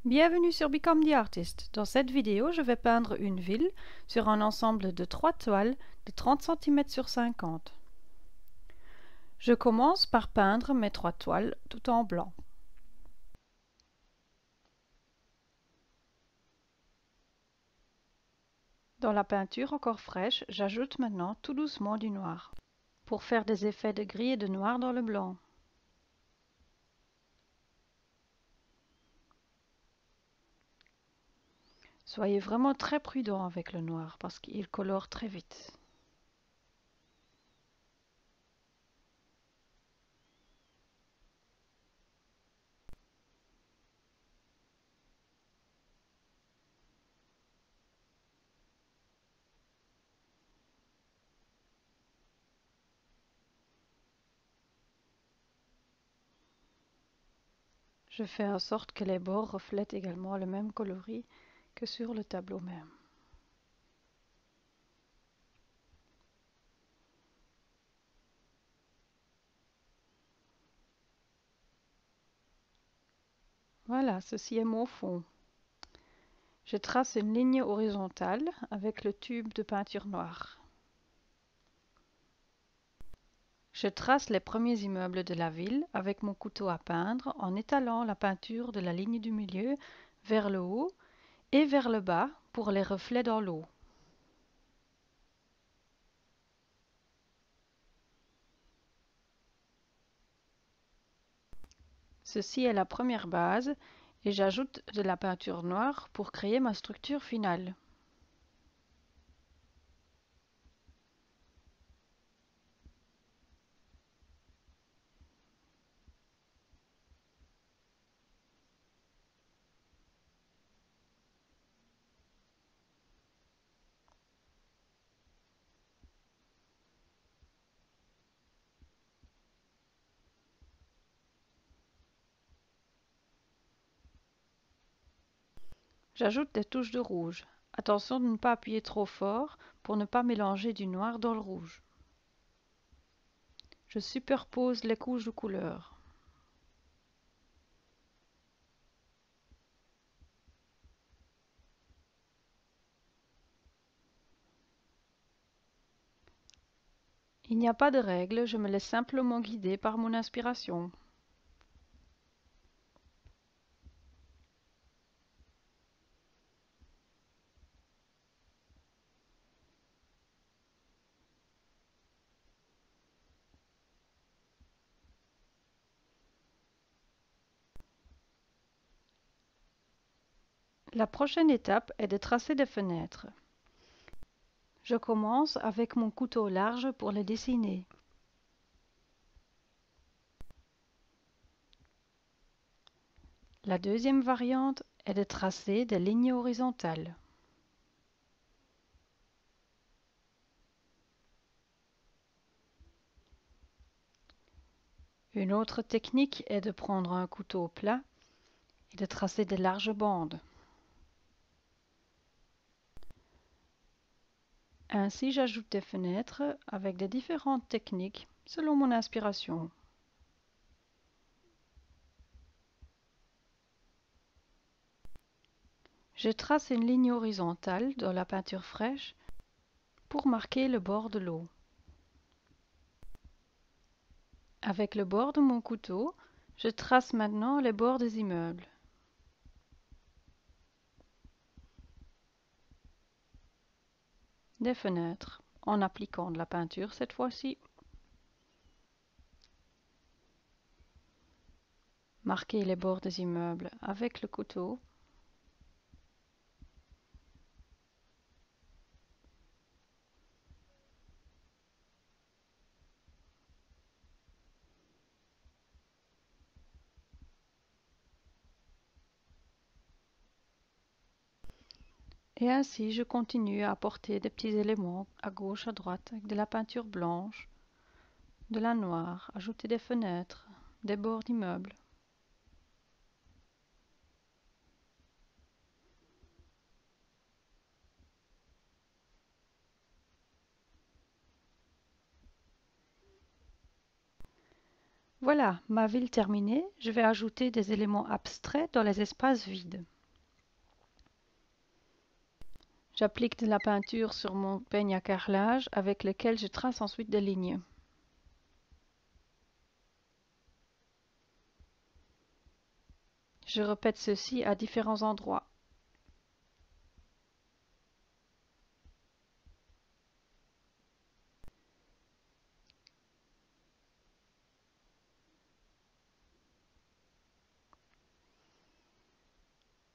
Bienvenue sur Become the Artist. Dans cette vidéo, je vais peindre une ville sur un ensemble de 3 toiles de 30 cm sur 50. Je commence par peindre mes 3 toiles tout en blanc. Dans la peinture encore fraîche, j'ajoute maintenant tout doucement du noir, pour faire des effets de gris et de noir dans le blanc. Soyez vraiment très prudent avec le noir parce qu'il colore très vite. Je fais en sorte que les bords reflètent également le même coloris que sur le tableau même. Voilà, ceci est mon fond. Je trace une ligne horizontale avec le tube de peinture noire. Je trace les premiers immeubles de la ville avec mon couteau à peindre en étalant la peinture de la ligne du milieu vers le haut et vers le bas pour les reflets dans l'eau. Ceci est la première base et j'ajoute de la peinture noire pour créer ma structure finale. J'ajoute des touches de rouge. Attention de ne pas appuyer trop fort pour ne pas mélanger du noir dans le rouge. Je superpose les couches de couleurs. Il n'y a pas de règle, je me laisse simplement guider par mon inspiration. La prochaine étape est de tracer des fenêtres. Je commence avec mon couteau large pour les dessiner. La deuxième variante est de tracer des lignes horizontales. Une autre technique est de prendre un couteau plat et de tracer de larges bandes. Ainsi, j'ajoute des fenêtres avec des différentes techniques selon mon inspiration. Je trace une ligne horizontale dans la peinture fraîche pour marquer le bord de l'eau. Avec le bord de mon couteau, je trace maintenant les bords des immeubles. Des fenêtres, en appliquant de la peinture cette fois-ci. Marquer les bords des immeubles avec le couteau. Et ainsi, je continue à apporter des petits éléments à gauche, à droite, avec de la peinture blanche, de la noire, ajouter des fenêtres, des bords d'immeubles. Voilà, ma ville terminée, je vais ajouter des éléments abstraits dans les espaces vides. J'applique de la peinture sur mon peigne à carrelage avec lequel je trace ensuite des lignes. Je répète ceci à différents endroits.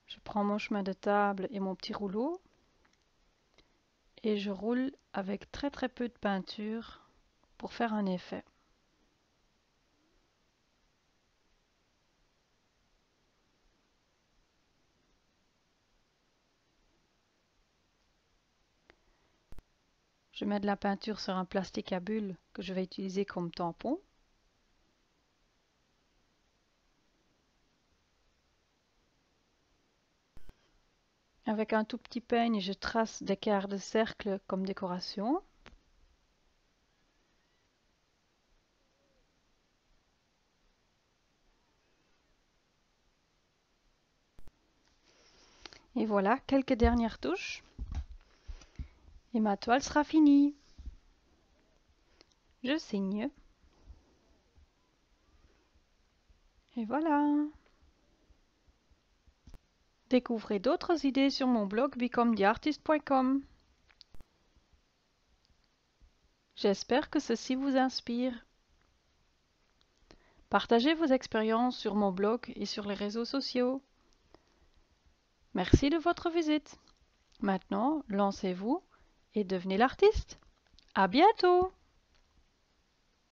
Je prends mon chemin de table et mon petit rouleau et je roule avec très peu de peinture pour faire un effet. Je mets de la peinture sur un plastique à bulles que je vais utiliser comme tampon. Avec un tout petit peigne, je trace des quarts de cercle comme décoration. Et voilà, quelques dernières touches. Et ma toile sera finie. Je signe. Et voilà. Découvrez d'autres idées sur mon blog becometheartist.com. J'espère que ceci vous inspire. Partagez vos expériences sur mon blog et sur les réseaux sociaux. Merci de votre visite. Maintenant, lancez-vous et devenez l'artiste. À bientôt!